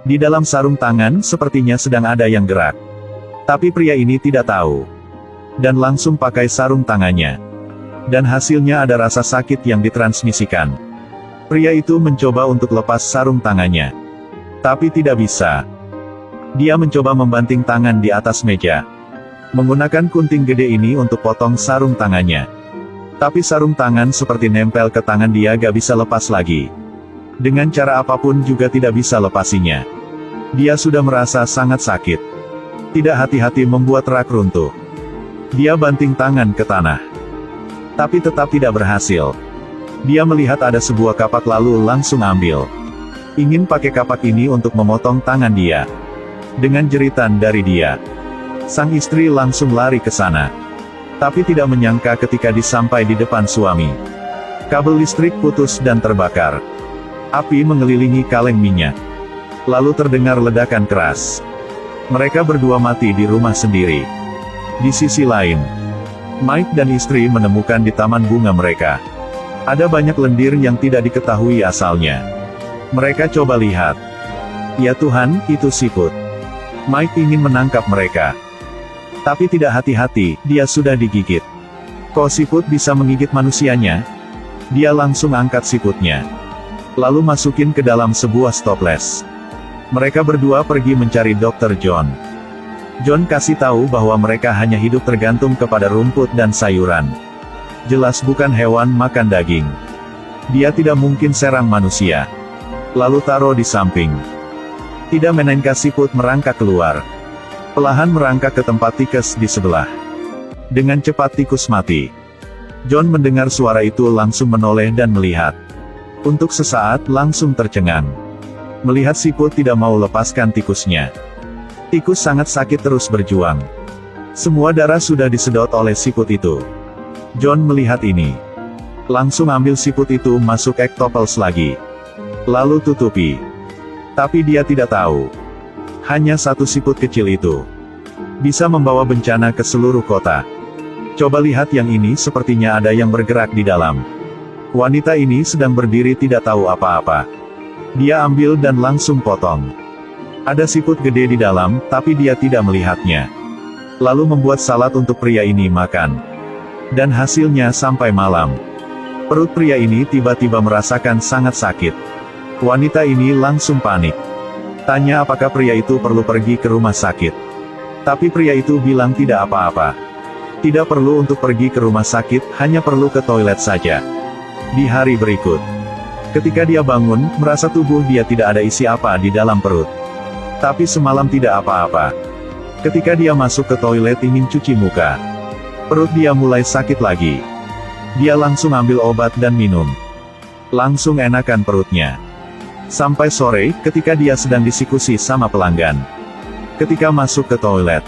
Di dalam sarung tangan sepertinya sedang ada yang gerak. Tapi pria ini tidak tahu. Dan langsung pakai sarung tangannya. Dan hasilnya ada rasa sakit yang ditransmisikan. Pria itu mencoba untuk lepas sarung tangannya. Tapi tidak bisa. Dia mencoba membanting tangan di atas meja. Menggunakan gunting gede ini untuk potong sarung tangannya. Tapi sarung tangan seperti nempel ke tangan dia gak bisa lepas lagi. Dengan cara apapun juga tidak bisa lepasinya. Dia sudah merasa sangat sakit. Tidak hati-hati membuat rak runtuh. Dia banting tangan ke tanah. Tapi tetap tidak berhasil. Dia melihat ada sebuah kapak lalu langsung ambil. Ingin pakai kapak ini untuk memotong tangan dia. Dengan jeritan dari dia. Sang istri langsung lari ke sana. Tapi tidak menyangka ketika disampai di depan suami. Kabel listrik putus dan terbakar. Api mengelilingi kaleng minyak. Lalu terdengar ledakan keras. Mereka berdua mati di rumah sendiri. Di sisi lain, Mike dan istri menemukan di taman bunga mereka. Ada banyak lendir yang tidak diketahui asalnya. Mereka coba lihat. Ya Tuhan, itu siput. Mike ingin menangkap mereka. Tapi tidak hati-hati, dia sudah digigit. Kok siput bisa menggigit manusianya? Dia langsung angkat siputnya. Lalu masukin ke dalam sebuah stoples. Mereka berdua pergi mencari Dr. John. John kasih tahu bahwa mereka hanya hidup tergantung kepada rumput dan sayuran. Jelas bukan hewan makan daging. Dia tidak mungkin serang manusia. Lalu taruh di samping. Tidak menyangka siput merangkak keluar. Pelahan merangkak ke tempat tikus di sebelah. Dengan cepat tikus mati. John mendengar suara itu langsung menoleh dan melihat. Untuk sesaat langsung tercengang. Melihat siput tidak mau lepaskan tikusnya. Tikus sangat sakit terus berjuang. Semua darah sudah disedot oleh siput itu. John melihat ini. Langsung ambil siput itu masuk ektopels lagi. Lalu tutupi. Tapi dia tidak tahu. Hanya satu siput kecil itu. Bisa membawa bencana ke seluruh kota. Coba lihat yang ini sepertinya ada yang bergerak di dalam. Wanita ini sedang berdiri tidak tahu apa-apa. Dia ambil dan langsung potong. Ada siput gede di dalam, tapi dia tidak melihatnya. Lalu membuat salad untuk pria ini makan. Dan hasilnya sampai malam. Perut pria ini tiba-tiba merasakan sangat sakit. Wanita ini langsung panik. Tanya apakah pria itu perlu pergi ke rumah sakit. Tapi pria itu bilang tidak apa-apa. Tidak perlu untuk pergi ke rumah sakit, hanya perlu ke toilet saja. Di hari berikut. Ketika dia bangun, merasa tubuh dia tidak ada isi apa di dalam perut. Tapi semalam tidak apa-apa. Ketika dia masuk ke toilet ingin cuci muka. Perut dia mulai sakit lagi. Dia langsung ambil obat dan minum. Langsung enakan perutnya. Sampai sore, ketika dia sedang diskusi sama pelanggan. Ketika masuk ke toilet,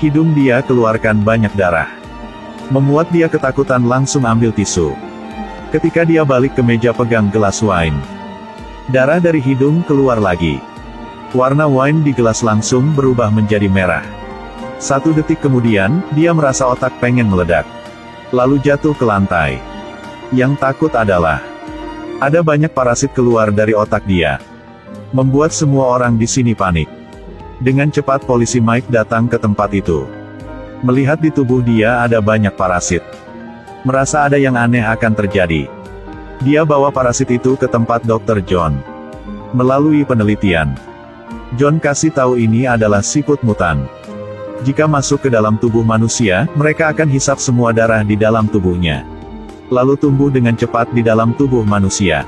hidung dia keluarkan banyak darah. Memuat dia ketakutan langsung ambil tisu. Ketika dia balik ke meja pegang gelas wine. Darah dari hidung keluar lagi. Warna wine di gelas langsung berubah menjadi merah. 1 detik kemudian, dia merasa otak pengen meledak. Lalu jatuh ke lantai. Yang takut adalah ada banyak parasit keluar dari otak dia. Membuat semua orang di sini panik. Dengan cepat polisi Mike datang ke tempat itu. Melihat di tubuh dia ada banyak parasit. Merasa ada yang aneh akan terjadi. Dia bawa parasit itu ke tempat Dr. John. Melalui penelitian, John kasih tahu ini adalah siput mutan. Jika masuk ke dalam tubuh manusia, mereka akan hisap semua darah di dalam tubuhnya. Lalu tumbuh dengan cepat di dalam tubuh manusia.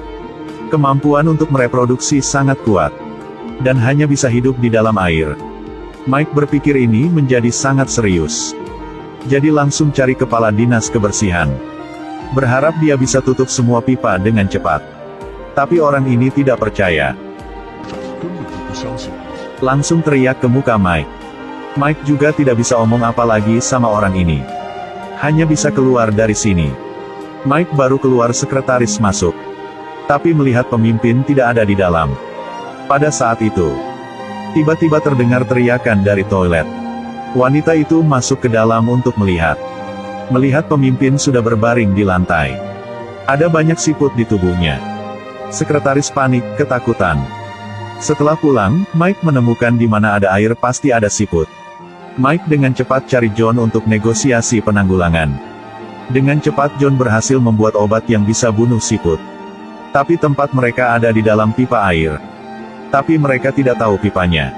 Kemampuan untuk mereproduksi sangat kuat. Dan hanya bisa hidup di dalam air. Mike berpikir ini menjadi sangat serius. Jadi langsung cari kepala dinas kebersihan. Berharap dia bisa tutup semua pipa dengan cepat. Tapi orang ini tidak percaya. Langsung teriak ke muka Mike. Mike juga tidak bisa omong apa lagi sama orang ini. Hanya bisa keluar dari sini. Mike baru keluar sekretaris masuk. Tapi melihat pemimpin tidak ada di dalam. Pada saat itu, tiba-tiba terdengar teriakan dari toilet. Wanita itu masuk ke dalam untuk melihat. Melihat pemimpin sudah berbaring di lantai. Ada banyak siput di tubuhnya. Sekretaris panik, ketakutan. Setelah pulang, Mike menemukan di mana ada air pasti ada siput. Mike dengan cepat cari John untuk negosiasi penanggulangan. Dengan cepat John berhasil membuat obat yang bisa bunuh siput. Tapi tempat mereka ada di dalam pipa air. Tapi mereka tidak tahu pipanya.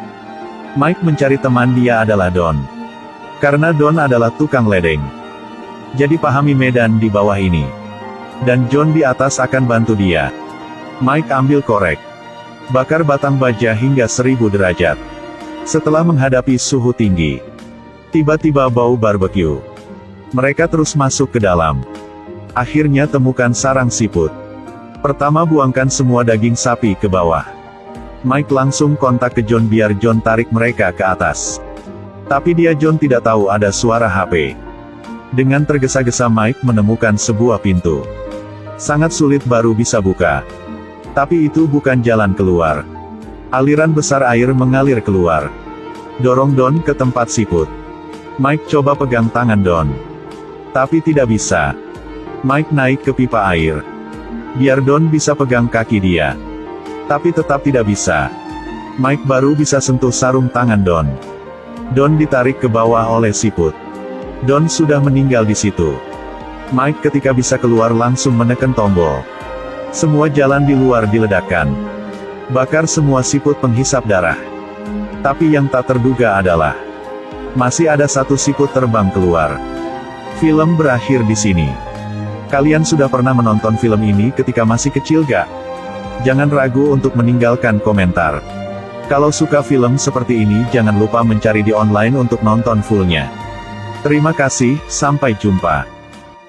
Mike mencari teman dia adalah Don. Karena Don adalah tukang ledeng. Jadi pahami medan di bawah ini. Dan John di atas akan bantu dia. Mike ambil korek. Bakar batang baja hingga 1000 derajat. Setelah menghadapi suhu tinggi, tiba-tiba bau barbecue. Mereka terus masuk ke dalam. Akhirnya temukan sarang siput. Pertama buangkan semua daging sapi ke bawah. Mike langsung kontak ke John biar John tarik mereka ke atas. Tapi John tidak tahu ada suara HP. Dengan tergesa-gesa Mike menemukan sebuah pintu. Sangat sulit baru bisa buka. Tapi itu bukan jalan keluar. Aliran besar air mengalir keluar. Dorong Don ke tempat siput. Mike coba pegang tangan Don. Tapi tidak bisa. Mike naik ke pipa air. Biar Don bisa pegang kaki dia. Tapi tetap tidak bisa. Mike baru bisa sentuh sarung tangan Don. Don ditarik ke bawah oleh siput. Don sudah meninggal di situ. Mike ketika bisa keluar langsung menekan tombol. Semua jalan di luar diledakkan. Bakar semua siput penghisap darah. Tapi yang tak terduga adalah masih ada satu siput terbang keluar. Film berakhir di sini. Kalian sudah pernah menonton film ini ketika masih kecil gak? Jangan ragu untuk meninggalkan komentar. Kalau suka film seperti ini jangan lupa mencari di online untuk nonton fullnya. Terima kasih, sampai jumpa.